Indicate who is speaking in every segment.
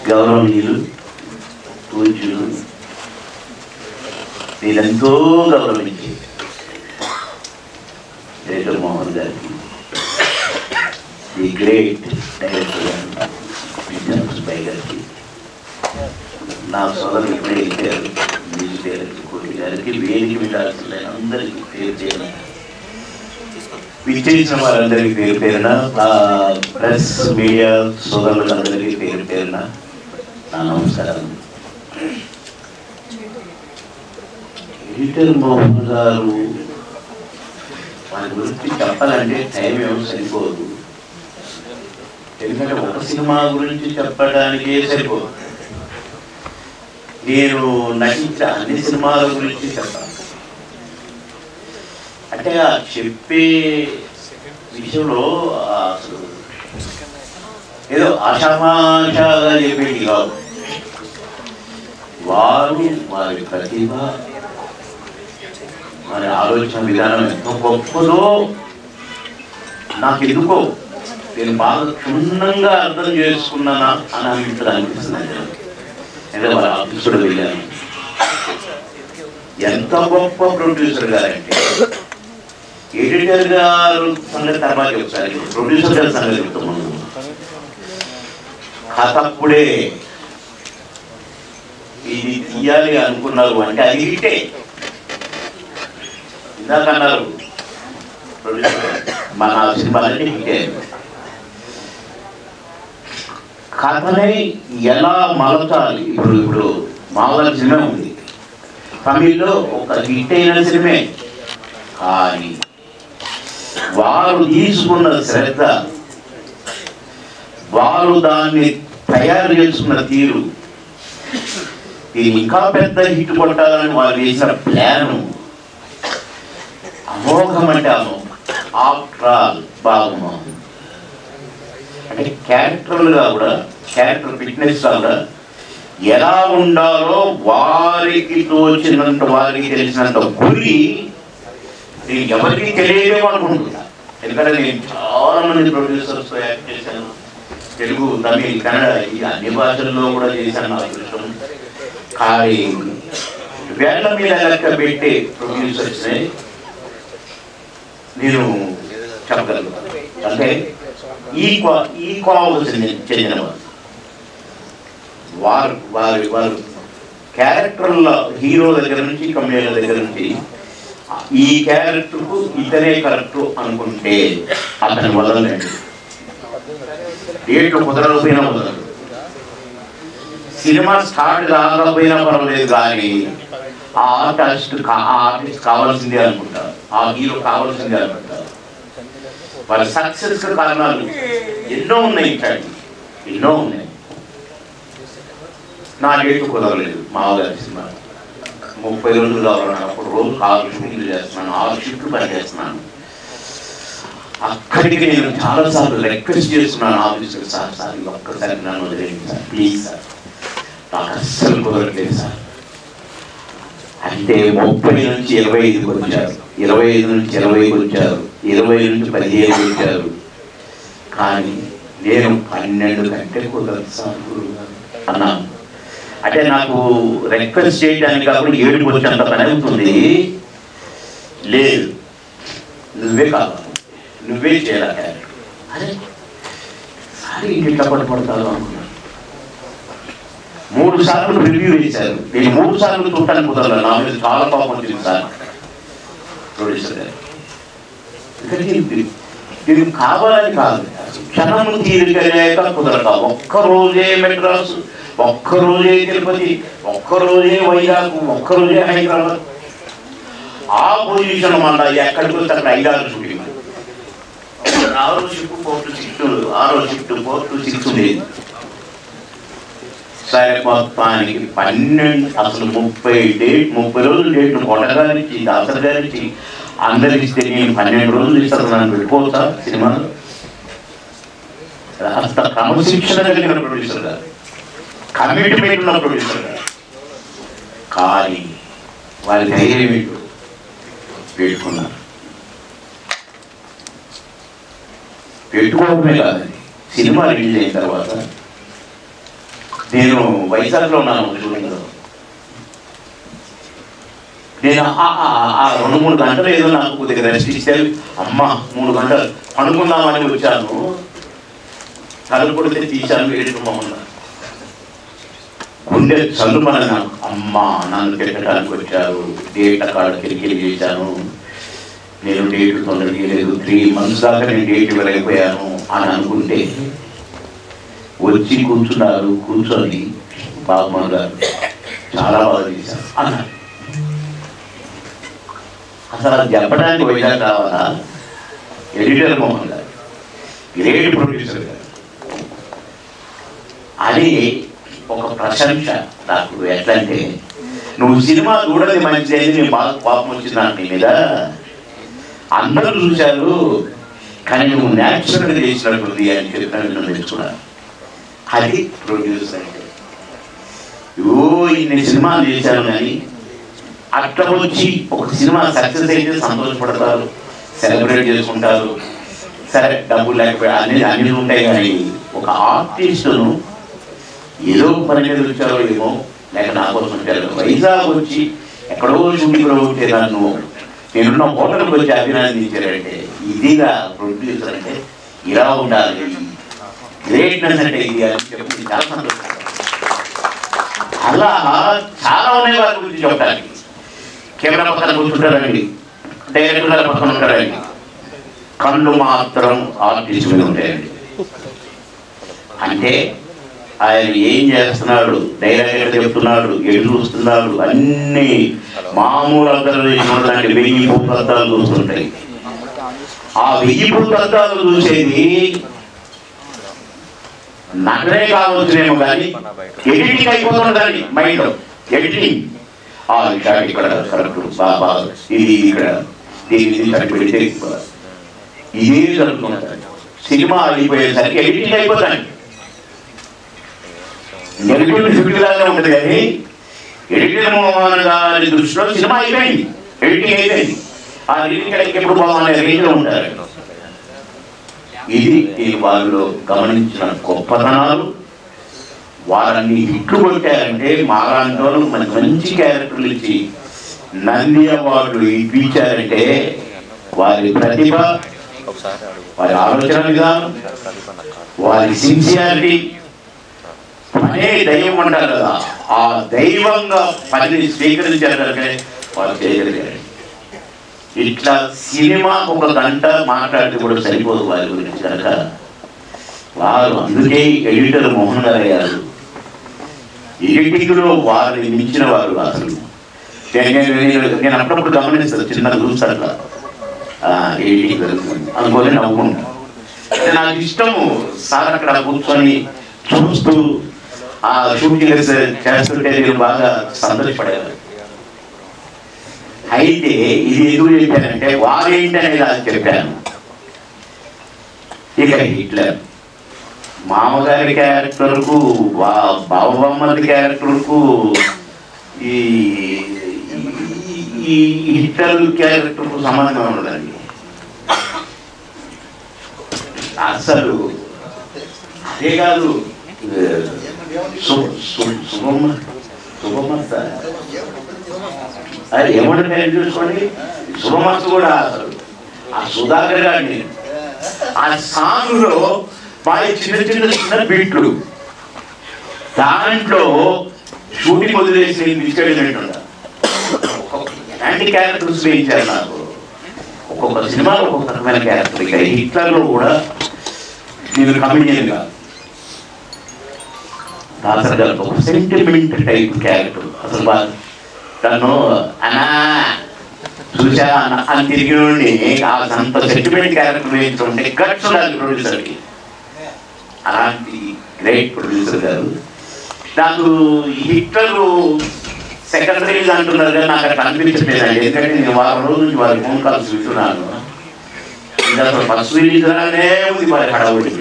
Speaker 1: గౌరవనీయులు పూజ్యులు నేనెంతో గౌరవించి డైరెక్టర్ మోహన్ గారికి, ది గ్రేట్ డైరెక్టర్ పై గారికి, నా సోదరులు ఇప్పుడే ఇచ్చారు మ్యూజిక్ డైరెక్టర్ కోటి గారికి, వేదిక విడాల్సిన అందరికీ పేరు పేరున విచ్చేసిన వారందరికీ పేరు పేరున, ప్రెస్ మీడియా సోదరులందరికీ పేరు పేరున నా నమస్కారం. ఎడిటర్ మోహన్ గారు వారి గురించి చెప్పాలంటే టైం ఏమో సరిపోదు, ఎందుకంటే ఒక సినిమా గురించి చెప్పడానికే సరిపోదు. నేను నటించిన అన్ని సినిమాల గురించి చెప్పాను. అంటే ఆ చెప్పే విషయంలో అసలు ఏదో ఆషామాషాగా చెప్పేది కాదు. వారు వారి ప్రతిభ, వారి ఆలోచన విధానం ఎంత గొప్పదో నాకు ఎందుకో నేను బాగా క్షుణ్ణంగా అర్థం చేసుకున్నానా అని అనిపిస్తుంది. అంటే వారి ఆఫీసులో వెళ్ళాను. ఎంత గొప్ప ప్రొడ్యూసర్ గారంటే, ఎడిటర్ గారు సంగతి తర్వాత ఒకసారి, ప్రొడ్యూసర్ గారి సంగతి చెప్తున్నాను. కథప్పుడే ఇది తీయాలి అనుకున్నారు అంటే అది హిట్టే. ఇందాక అన్నారు ప్రొడ్యూసర్ మన సినిమాలన్నీ హిట్టే. కథని ఎలా మలచాలి, ఇప్పుడు మామూలు సినిమా ఉంది, తమిళ్లో ఒక హిట్ అయిన సినిమే, కానీ వారు తీసుకున్న శ్రద్ధ, వారు దాన్ని తయారు చేసుకున్న తీరు, దీన్ని ఇంకా పెద్ద హిట్ కొట్టాలని వారు వేసిన ప్లాను అమోఘం. అంటే ఆఫ్టర్ ఆల్ బాగున్నాం అంటే క్యారెక్టర్లుగా కూడా, క్యారెక్టర్ ఫిట్నెస్ కూడా ఎలా ఉండాలో వారికి తోచినంత, వారికి తెలిసినంత గురి నేను ఎవరికి తెలియదేమో అనుకుంటున్నా. ఎందుకంటే నేను చాలా మంది ప్రొడ్యూసర్స్తో యాక్ట్ చేశాను, తెలుగు, తమిళ్, కన్నడ, ఈ అన్ని భాషల్లో కూడా చేశాను. నా అదృష్టం. కానీ వేళ్ల మీద లెక్క పెట్టే ప్రొడ్యూసర్స్ని నేను చెప్పగలుగుతాను. అంటే ఈ కోవకు చెందిన వారు క్యారెక్టర్ల హీరో దగ్గర నుంచి, కమెడియన్ల దగ్గర నుంచి ఈ క్యారెక్టర్కు ఇతనే కరెక్ట్ అనుకుంటే అతను వదలండి. డేట్లు కుదరకపోయినా వదలరు, సినిమా స్టార్ట్ కాకపోయినా పర్వాలేదు, కానీ ఆ ఆర్టిస్ట్ కావాల్సిందే అనుకుంటారు, ఆ హీరో కావాల్సిందే అనుకుంటారు. వాళ్ళ సక్సెస్ కారణాలు ఎన్నో ఉన్నాయి, ఎన్నో ఉన్నాయి. నా డేట్ కుదరలేదు. మామగారి సినిమా 30 రోజులు కావాలన్నా అప్పుడు రోజు 6 షూట్లు చేస్తున్నాను, 6 షిఫ్ట్లు పని చేస్తున్నాను. అక్కడికి నేను చాలాసార్లు రిక్వెస్ట్ చేస్తున్నాను ఆఫీసుకి, సార్ ఒక్కసారి నన్ను వదిలేండి సార్, ప్లీజ్ సార్, నాకు అస్సలు కుదరట్లేదు సార్. అంటే 30 నుంచి 25కి వచ్చారు, 25 నుంచి 20కి వచ్చారు, 20 నుంచి 15కి వచ్చారు. కానీ నేను 12 కంటే కుదరదు సార్ గురువుగారు అన్నాను. అంటే నాకు రిక్వెస్ట్ చేయడానికి కాకుండా 7కి వచ్చేంత పని అవుతుంది. లేదు, నువ్వే కావాలి, నువ్వే చేయాలి. అరే సార్ ఇంటిలో పడిపడతాను అనుకున్నాను. 3 సార్లు రివ్యూ చేశారు. నేను 3 సార్లు చూడటానికి కుదరలేదు. నా మీద చాలా కోపం వచ్చింది సార్ ప్రొడ్యూసర్ గారు. ఇది కావాలని కాదు, క్షణం తీరికలేక కుదరక, ఒక్కరోజే మెడ్రాసు, ఒక్కరోజే తిరుపతి, ఒక్కరోజే వైజాగ్, ఒక్కరోజే హైదరాబాద్. ఆ పొజిషన్ మళ్ళీ ఎక్కడికి వస్తే అక్కడ 5-6 shooting. 6 shift 4 to 6, 6 shift 4 to 6 ఉండేది. సరే మొత్తానికి 12, అసలు 30 రోజులు డేట్లు కొట్టగారించి, దాసరి గారించి అందరికి ఇస్తే నేను 12 రోజులు ఇస్తాను, నన్ను పెట్టుకోవచ్చా సినిమాలో? అంత క్రమశిక్షణ కలిగిన ప్రొడ్యూసర్ గారు, కమిట్మెంట్ ఉన్న ప్రొడ్యూసర్ గారు. కానీ వారి ధైర్యం ఏంటో పెట్టుకున్నారు. పెట్టుకోవడమే కాదండి, సినిమా రిలీజ్ అయిన తర్వాత నేను వైజాగ్లో ఉన్నాను షూటింగ్లో. నేను 2-3 గంటలు ఏదో నాకు కొద్దిగా రెస్ట్ ఇస్తే అమ్మ 3 గంటలు అనుకుందామని వచ్చాను. తలుపు కొడితే తీశాను, ఏడుకోమన్నా గుండె చల్లుమని నాకు. అమ్మ నన్ను పెట్టడానికి వచ్చారు, డేట్ అక్కడ కిరికిరి చేశాను, నేను డేట్ తొందరగా లేదు, 3 months దాకా నేను డేట్ ఇవ్వలేకపోయాను అని అనుకుంటే వచ్చి కూర్చున్నారు. కూర్చొని బాబు గారు చాలా బాగా చేశారు అన్నారు. అసలు అది చెప్పడానికి వైజాగ్ కావాలా? ఎడిటర్ మోహన్ గారు, గ్రేట్ ప్రొడ్యూసర్ గారు అని ఒక ప్రశంస నాకు. ఎట్లంటే నువ్వు సినిమా చూడది మంచిది, నేను బాగా కోపం వచ్చింది నాకు నీ మీద. అందరూ చూశారు కానీ నువ్వు న్యాచురల్గా చేసినట్టుంది అని చెప్పినట్టు నేను తెలుసుకున్నాను. అది ప్రొడ్యూసర్ అంటే. ఇన్ని సినిమాలు చేశాను కానీ అట్లా వచ్చి ఒక సినిమా సక్సెస్ అయితే సంతోషపడతారు, సెలబ్రేట్ చేసుకుంటారు. సరే డబ్బులు లేకపోతే అన్ని ఉంటాయి కానీ ఒక ఆర్టిస్టును ఏదో పని మీద వచ్చారో ఏమో, లేక నా కోసం వచ్చారు. వైజాగ్ వచ్చి ఎక్కడో షూటింగ్లో ఉంటే నన్ను నేనున్న హోటల్కి వచ్చి అభినందించారంటే ఇదిగా ప్రొడ్యూసర్ అంటే ఇలా ఉండాలి, గ్రేట్నెస్ అంటే ఇది అని చెప్పి చాలా సంతోషం. అలా చాలా ఉన్నాయి వారి గురించి చెప్పడానికి. కెమెరా పక్కన కూర్చుంటారండి, డైరెక్టర్ గారు పక్కన ఉంటారండి, కళ్ళు మాత్రం ఆర్టిస్ట్ మీద ఉంటాయండి. అంటే ఆయన ఏం చేస్తున్నాడు, డైరెక్టర్ చెప్తున్నాడు, ఎటు చూస్తున్నాడు, అన్ని మామూలు అర్థాలు 1000 భూతద్దాలు చూస్తుంటాయి. ఆ 1000 భూతద్దాలు చూసేది నగరే కావచ్చునేమో కానీ ఎడిటింగ్ అయిపోతుందండి మైండ్. ఎడిటింగ్ ఇక్కడ కరెక్ట్ బాబా, ఇది ఇక్కడ ఇది పెడితే ఇదే జరుగుతుంది. సినిమా అయిపోయేసరికి ఎడిటింగ్ అయిపోతాయి. నెగిటివ్ 50 లాగా ఉంటుంది కానీ ఎడిటర్ మోహన్ గారి దృష్టిలో సినిమా అయిపోయింది, ఎడిటింగ్ అయిపోయింది. ఆ ఎడిటింగ్ ఎప్పుడు బాగుండే రేంజ్లో ఉంటారు. ఇది వాళ్ళు గమనించిన గొప్పతనాలు. వారన్ని హిట్లు కొట్టారంటే మాలాంటి మనకు మంచి క్యారెక్టర్లు ఇచ్చి నంది అవార్డులు ఇప్పించారంటే వారి ప్రతిభ, వారి ఆలోచన విధానం, వారి సిన్సియారిటీ, పనే దైవం అంటారు కదా, ఆ దైవంగా పనిని స్వీకరించారంటే వాళ్ళు చేయగలిగారు. ఇట్లా సినిమా 1 గంట మాట్లాడితే కూడా సరిపోదు వారి గురించి కనుక వారు అందుకే ఎడిటర్ మోహన్ గారు అయ్యారు. ఎడిటింగ్లో వారిని మించిన వారు అసలు. నేను అప్పుడప్పుడు గమనిస్తాను, చిన్న చూస్తాను అట్లా ఎడిటింగ్ అనుకోని నవ్వుకుంటాను. నాకు ఇష్టము సార్ అక్కడ కూర్చొని చూస్తూ ఆ షూటింగ్ చేస్తుంటే నేను బాగా సంతోషపడేవారు. అయితే ఇది ఎందుకు చెప్పానంటే వారేంటి అనేది అది చెప్పాను. ఇక హిట్లర్ మామగారి క్యారెక్టర్కు బావమ్మది క్యారెక్టర్కు ఈ హిట్లర్ క్యారెక్టర్కు సంబంధం ఉండదండి అసలు. అదే కాదు శుభమస్త అది ఏమంటే చూసుకోండి, శుభమస్త కూడా అసలు ఆ సుధాకర్ గారిని ఆ సాంగ్లో బాగా చిన్న బీట్లు దాంట్లో షూటింగ్ వదిలేసి తీసుకెళ్ళినట్టు ఎలాంటి క్యారెక్టర్స్ వేయించారు నాకు. ఒక్కొక్క సినిమాలో ఒక్కొక్క రకమైన క్యారెక్టర్. ఇక హిట్లర్లో కూడా నేను కమిడియన్గా దాసర్ గారు ఒక సెంటిమెంట్ టైప్ క్యారెక్టర్. అసలు బాగా తను అనా చూసా అని తిరిగి నుండి అంత సెంటిమెంట్ క్యారెక్టర్ వేయించుకుంటే గట్స్ ఉండాలి ప్రొడ్యూసర్కి. అలాంటి గ్రేట్ ప్రొడ్యూసర్ గారు. నాకు హిట్లర్ సెకండ్ రిలీజ్ అంటున్నారు కానీ నాకు అట్లా అనిపించట్లేదండి. ఎందుకంటే నేను వారం రోజుల నుంచి వారి ఫోన్ కాల్స్ వింటున్నాను. ఇంకా అసలు ఫస్ట్ రిలీజ్ అనే ఉంది వారి హడావుడి.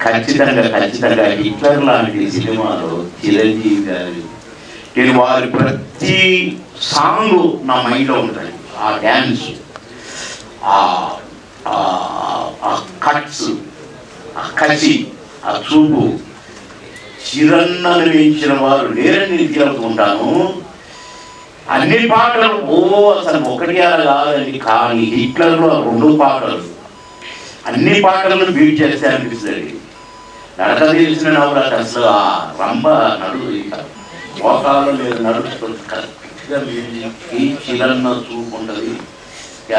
Speaker 1: ఖచ్చితంగా హిట్లర్ లాంటి సినిమాలో చిరంజీవి గారు నేను వారి ప్రతి సాంగ్ నా మైండ్లో ఉంటుంది. ఆ డ్యాన్స్, ఆ కట్స్, ఆ కసి, ఆ చూపు, చిరన్నను మించిన వారు లేరని నేను తెలుపుకుంటాను. అన్ని పాటలు అసలు ఒకటి అలా కాదండి, కానీ హిట్లర్లో 2 పాటలు అన్ని పాటలను బీట్ చేస్తే అనిపిస్తుంది. నడక తెలిసిన నవ్వులాట అసలు ఆ రంభ నడువు మోకాలు లేదు, నడుస్తుంది కరెక్ట్గా మ్యూజిక్కి చిరన్న చూపు ఉంటుంది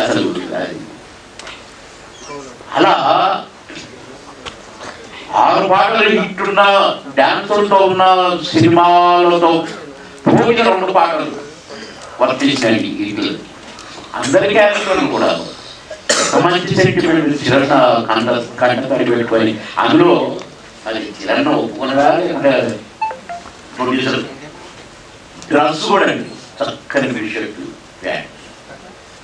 Speaker 1: అసలు. అలా 6 పాటలు హిట్ ఉన్న డ్యాన్సులతో ఉన్న సినిమాలతో పోయిన 2 పాటలు వర్తించండి. ఇది అందరికీ యాక్టర్లు కూడా మంచి సెంటిమెంట్ చిరన్న కంటపడి పెట్టుకొని అందులో అది చిరన్న ఒప్పుకునగా ప్రొడ్యూసర్ డ్రగ్స్ కూడా అండి, చక్కని బిషర్ట్ ప్యాంట్,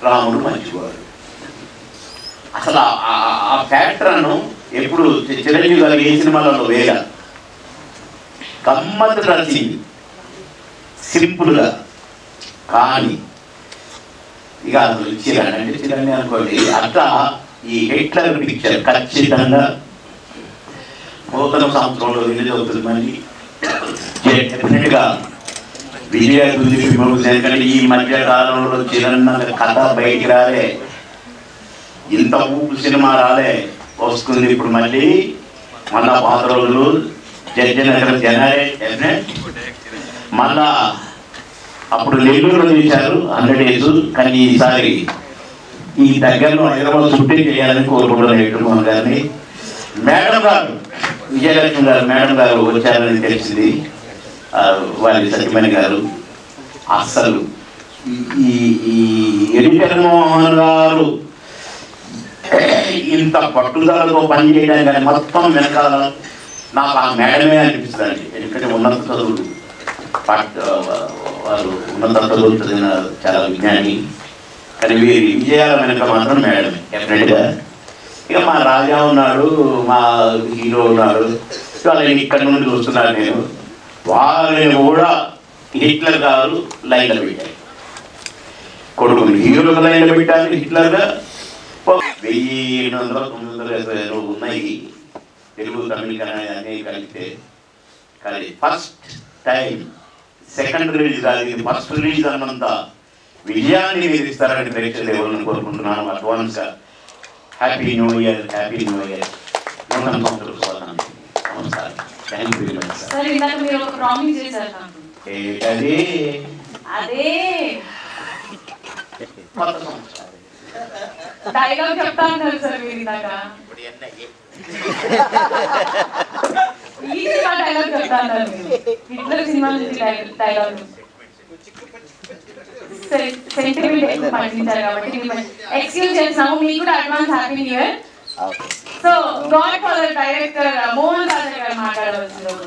Speaker 1: రాముడు మంచివాడు. అసలు ఆ ఫ్యాక్టర్ను ఎప్పుడు చిరంజీవి గారు ఏ సినిమాలలో వేయ గమ్మత్తు రచి సింపుల్గా, కానీ ఇక అసలు చిరణ్ అంటే చిరణ్ అనుకోండి. అట్లా ఈ హిట్లర్ పిక్చర్ ఖచ్చితంగా నూతన సంవత్సరంలో రిలీజ్ అవుతుంది. మళ్ళీ డెఫినెట్గా విజయ ఎందుకంటే ఈ మధ్య కాలంలో చిరన్న కథ బయటికి రాలే, ఇంత ఊపు సినిమా రాలే, వస్తుంది ఇప్పుడు మళ్ళీ పాత రోజులు జడ్జనగర్ జనరే మళ్ళా అప్పుడు నెల్లూరులో చేశారు 100 days. కానీ ఈసారి ఈ దగ్గరలో హైదరాబాద్ షూటింగ్ చేయాలని కోరుకుంటున్నాను ఎటుమోహన్ గారిని. మేడం గారు విజయలక్ష్మి గారు మేడం గారు వచ్చారని తెలిసింది, వారి సత్యమణి గారు. అస్సలు ఈ ఎడిటర్ మోహన్ గారు ఇంత పట్టుదలతో పనిచేయడానికి కానీ మొత్తం వెనకాల నాకు ఆ మేడమే అనిపిస్తుంది. ఎందుకంటే ఉన్నత చదువులు వారు ఉన్నత చదువులు చదివిన చాలా విజ్ఞాని, కానీ వీరి విజయాల వెనక మాత్రం మేడమే డెఫినెట్గా. ఇక మా రాజా ఉన్నాడు, మా హీరో ఉన్నాడు, వాళ్ళని ఇక్కడ నుండి చూస్తున్నాను నేను. వాళ్ళని కూడా హిట్లర్ గారు లైన్లో పెట్టారు, కొడుకుని హీరోగా లైన్లో పెట్టారు. హిట్లర్గా 1800-1920 ఉన్నాయి తెలుగు తమిళ అన్నీ కలిపితే. కానీ ఫస్ట్ టైం సెకండ్ రిలీజ్ కాదు, ఇది ఫస్ట్ రిలీజ్ అన్నంత విజయాన్ని మీరు ఇస్తారని ప్రేక్షకులు ఎవరిని కోరుకుంటున్నాను. అడ్వాన్స్గా happy new year, happy new year, నూతన సంవత్సరం స్వాగతం. నమస్కారం, thank you very much sir. ఏంటది?
Speaker 2: అదే డైలాగ్ చెప్తా అన్నారు సార్ మీరు ఇందాక. ఈ సినిమా డైలాగ్ చెప్తా అన్నారు మీరు, హిట్లర్ సినిమా నుంచి డైలాగ్ సెంటిమెంట్ ఎక్కువ పండించారు కాబట్టి ఎక్స్క్యూజ్ చేస్తున్నాము. మీకు కూడా advance happy new year. So Godfather director Mohan Raja garu మాట్లాడవలసింది.